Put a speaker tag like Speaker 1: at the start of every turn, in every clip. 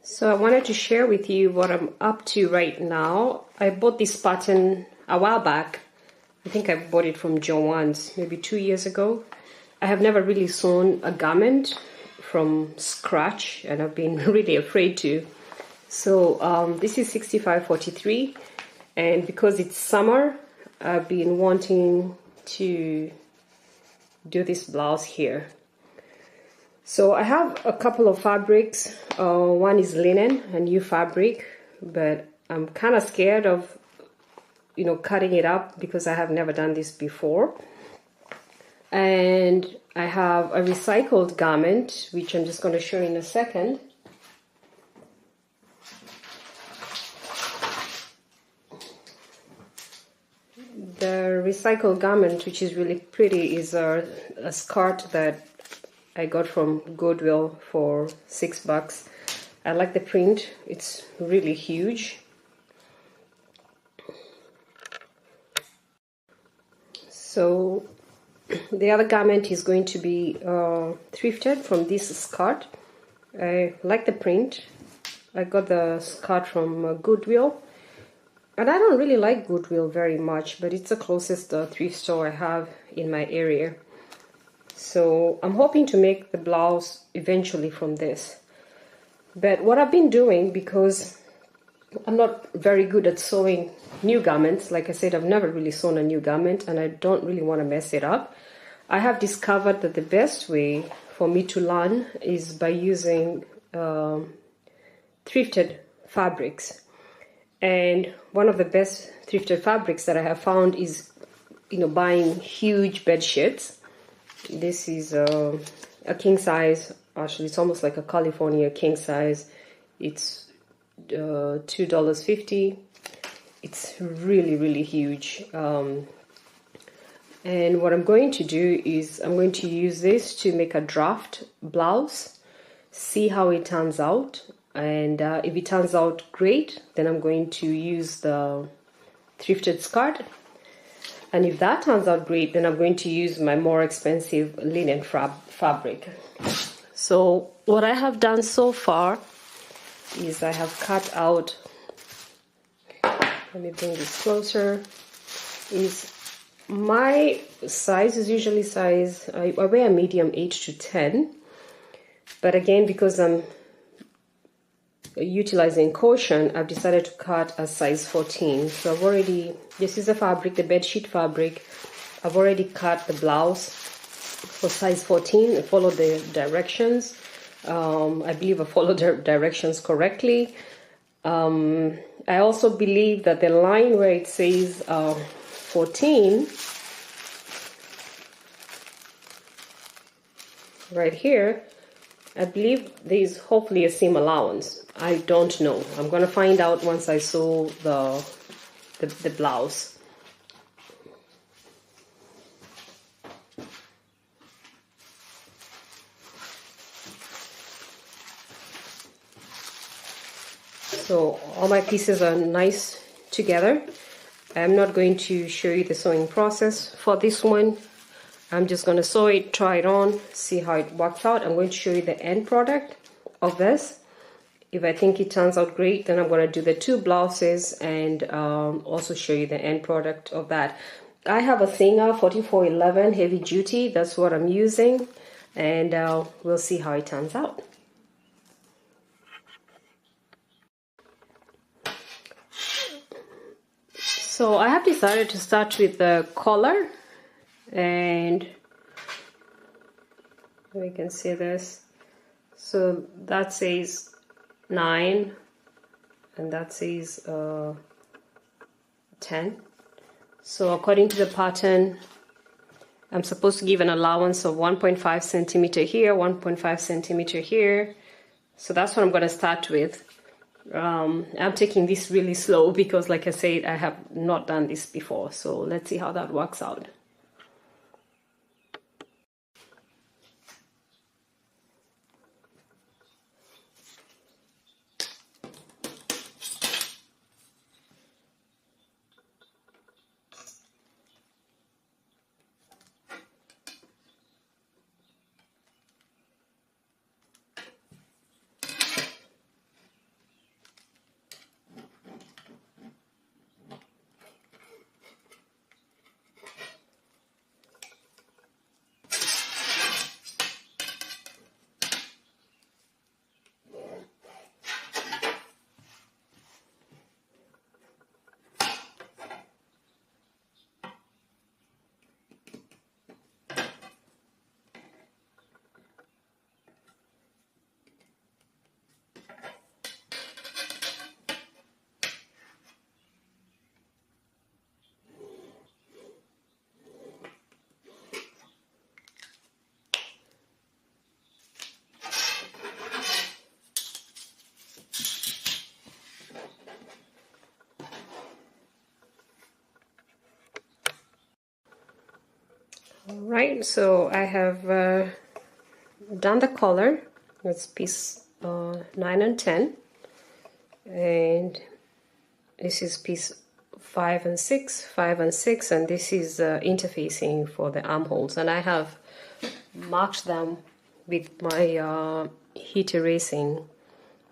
Speaker 1: So I wanted to share with you what I'm up to right now. I bought this pattern a while back. I think I bought it from Joann's maybe 2 years ago. I have never really sewn a garment from scratch, and I've been really afraid to. So this is 6543, and because it's summer, I've been wanting to do this blouse here. So I have a couple of fabrics. One is linen, a new fabric, but I'm kind of scared of, cutting it up because I have never done this before. And I have a recycled garment, which I'm just going to show you in a second. The recycled garment, which is really pretty, is a skirt that I got from Goodwill for $6. I like the print. It's really huge. So the other garment is going to be thrifted from this skirt. I like the print. I got the skirt from Goodwill. And I don't really like Goodwill very much, but it's the closest thrift store I have in my area. So I'm hoping to make the blouse eventually from this. But what I've been doing, because I'm not very good at sewing new garments, like I said, I've never really sewn a new garment and I don't really want to mess it up. I have discovered that the best way for me to learn is by using thrifted fabrics. And one of the best thrifted fabrics that I have found is, buying huge bed sheets. This is a king size. Actually, it's almost like a California king size. It's $2.50. It's really, really huge. And what I'm going to do is I'm going to use this to make a draft blouse, see how it turns out. And if it turns out great, then I'm going to use the thrifted skirt. And if that turns out great, then I'm going to use my more expensive linen fabric. So what I have done so far is I have cut out, let me bring this closer, is my size is usually size, I wear a medium 8 to 10. But again, because I'm utilizing caution, I've decided to cut a size 14. So I've already, this is the fabric, the bedsheet fabric. I've already cut the blouse for size 14. I followed the directions. I believe I followed the directions correctly. I also believe that the line where it says 14 right here, I believe there is hopefully a seam allowance. I don't know. I'm gonna find out once I sew the blouse. So all my pieces are nice together. I'm not going to show you the sewing process for this one. I'm just going to sew it, try it on, see how it works out. I'm going to show you the end product of this. If I think it turns out great, then I'm going to do the 2 blouses and also show you the end product of that. I have a Singer 4411 heavy duty. That's what I'm using, and we'll see how it turns out. So I have decided to start with the collar, and we can see this. So that says 9 and that says 10. So according to the pattern, I'm supposed to give an allowance of 1.5 centimeter here, 1.5 centimeter here. So that's what I'm going to start with. I'm taking this really slow because, like I said, I have not done this before. So let's see how that works out. Right, so I have done the collar. It's piece 9 and 10, and this is piece 5 and 6, 5 and 6, and this is interfacing for the armholes, and I have marked them with my heat erasing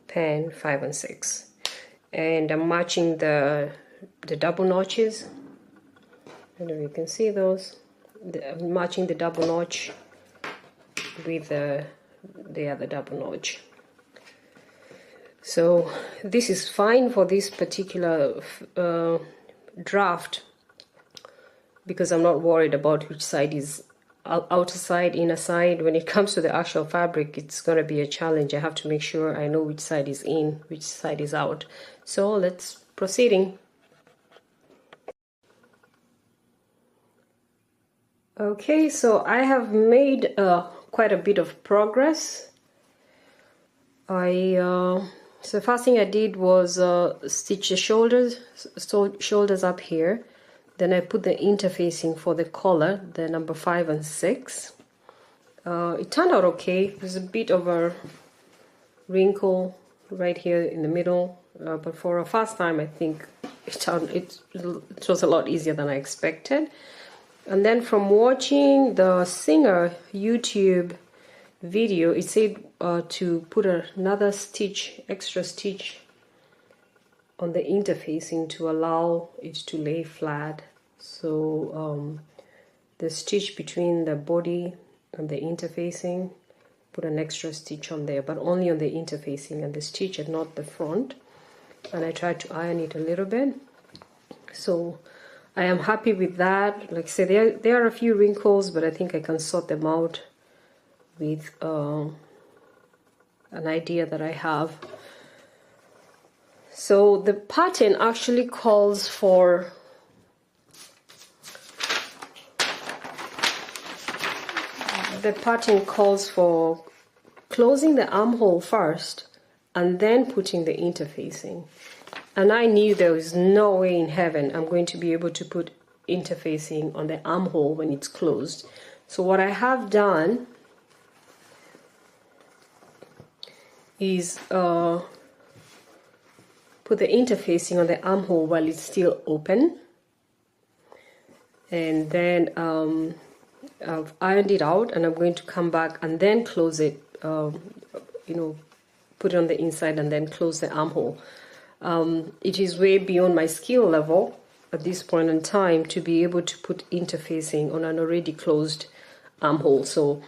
Speaker 1: pen 5 and 6, and I'm matching the double notches. I don't know if you can see those. I'm matching the double notch with the other double notch. So this is fine for this particular draft, because I'm not worried about which side is outer side, inner side. When it comes to the actual fabric, it's going to be a challenge. I have to make sure I know which side is in, which side is out. So let's proceeding. Okay, so I have made quite a bit of progress. So the first thing I did was stitch the shoulders up here. Then I put the interfacing for the collar, the number 5 and 6. It turned out okay. There's a bit of a wrinkle right here in the middle, but for a first time, I think it was a lot easier than I expected. And then from watching the Singer YouTube video, it said to put another stitch, extra stitch on the interfacing to allow it to lay flat. So the stitch between the body and the interfacing, put an extra stitch on there, but only on the interfacing and the stitch and not the front. And I tried to iron it a little bit. So I am happy with that. Like I said, there are a few wrinkles, but I think I can sort them out with an idea that I have. So the pattern actually calls for closing the armhole first and then putting the interfacing. And I knew there was no way in heaven I'm going to be able to put interfacing on the armhole when it's closed. So what I have done is put the interfacing on the armhole while it's still open, and then I've ironed it out, and I'm going to come back and then close it, put it on the inside and then close the armhole. It is way beyond my skill level at this point in time to be able to put interfacing on an already closed armhole. So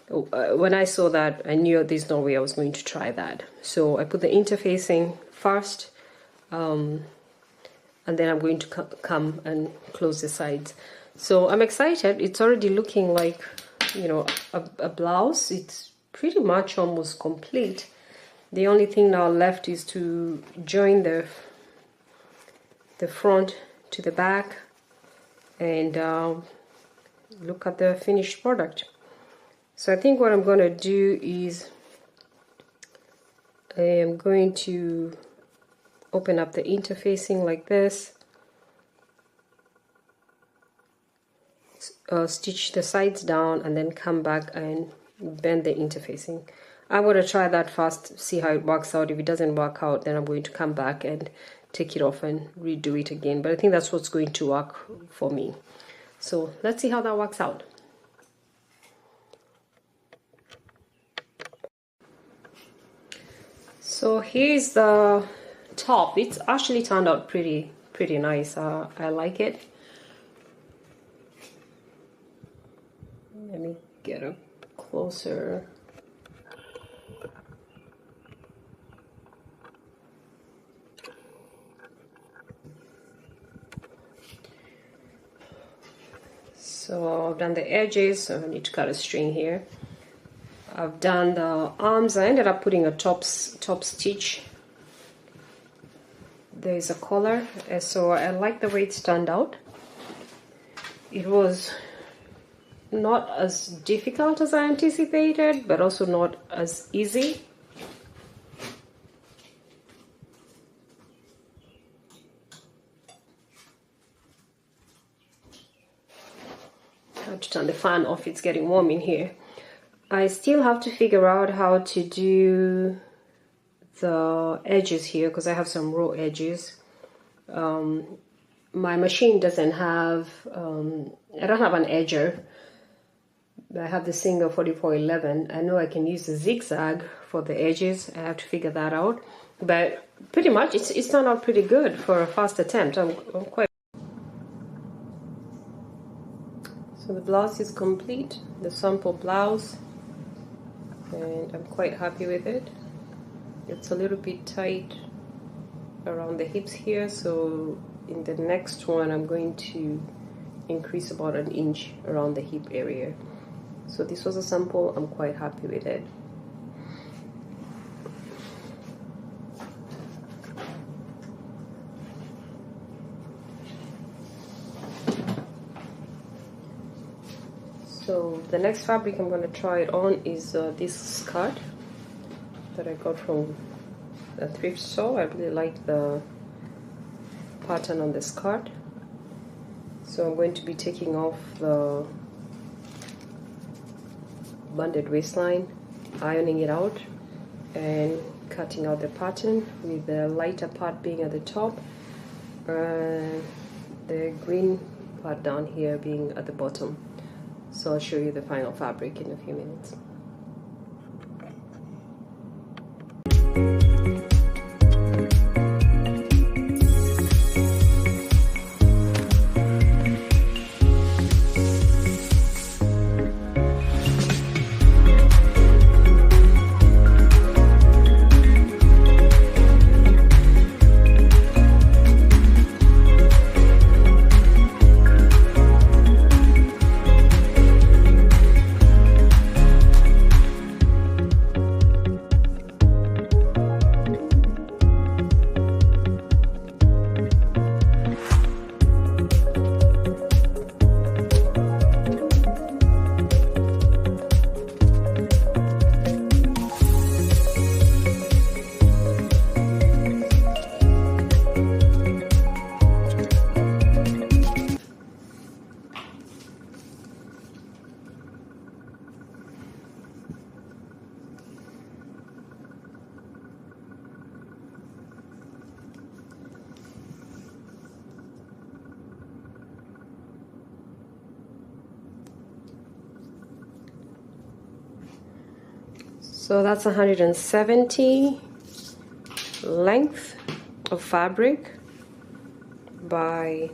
Speaker 1: when I saw that, I knew there's no way I was going to try that. So I put the interfacing first, and then I'm going to come and close the sides. So I'm excited. It's already looking like, a blouse. It's pretty much almost complete. The only thing now left is to join the front to the back and look at the finished product. So I think what I'm going to do is I am going to open up the interfacing like this, stitch the sides down, and then come back and bend the interfacing. I'm going to try that first, see how it works out. If it doesn't work out, then I'm going to come back and take it off and redo it again. But I think that's what's going to work for me. So let's see how that works out. So here's the top. It's actually turned out pretty nice. I like it. Let me get up closer. So I've done the edges, so I need to cut a string here. I've done the arms. I ended up putting a top stitch. There's a collar, so I like the way it's turned out. It was not as difficult as I anticipated, but also not as easy. I have to turn the fan off, it's getting warm in here. I still have to figure out how to do the edges here because I have some raw edges. My machine doesn't have, I don't have an edger. I have the Singer 4411. I know I can use the zigzag for the edges. I have to figure that out. But pretty much it's turned out pretty good for a first attempt. I'm quite. So the blouse is complete, the sample blouse, and I'm quite happy with it. It's a little bit tight around the hips here, so in the next one I'm going to increase about an inch around the hip area. So this was a sample, I'm quite happy with it. So the next fabric I'm going to try it on is this skirt that I got from a thrift store. I really like the pattern on the skirt. So I'm going to be taking off the banded waistline, ironing it out, and cutting out the pattern with the lighter part being at the top and the green part down here being at the bottom. So I'll show you the final fabric in a few minutes. So that's 170 length of fabric by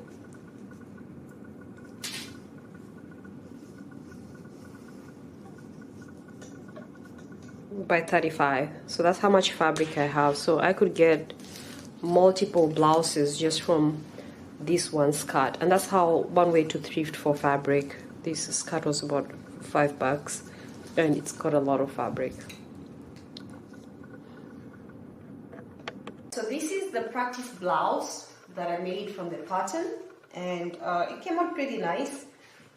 Speaker 1: 35. So that's how much fabric I have. So I could get multiple blouses just from this one skirt, and that's how one way to thrift for fabric. This skirt was about $5 and it's got a lot of fabric. So this is the practice blouse that I made from the pattern, and it came out pretty nice.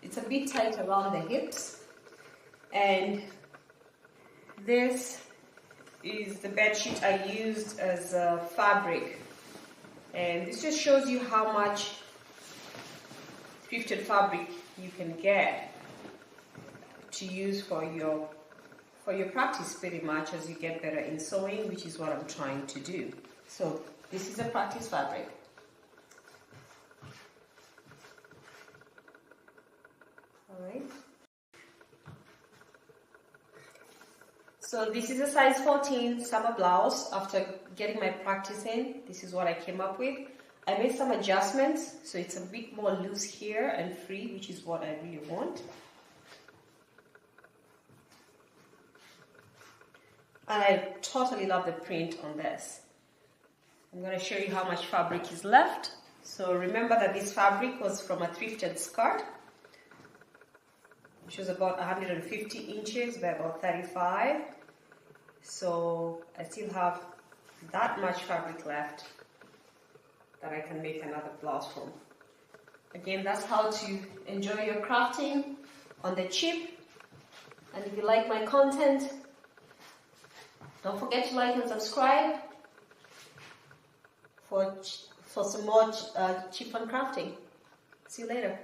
Speaker 1: It's a bit tight around the hips, and this is the bedsheet I used as fabric, and this just shows you how much thrifted fabric you can get to use for your practice pretty much as you get better in sewing, which is what I'm trying to do. So this is a practice fabric. All right. So this is a size 14 summer blouse. After getting my practice in, this is what I came up with. I made some adjustments, so it's a bit more loose here and free, which is what I really want. And I totally love the print on this. I'm going to show you how much fabric is left. So remember that this fabric was from a thrifted skirt, which was about 150 inches by about 35. So I still have that much fabric left that I can make another blouse from. Again, that's how to enjoy your crafting on the cheap. And if you like my content, don't forget to like and subscribe for some more cheap fun crafting. See you later.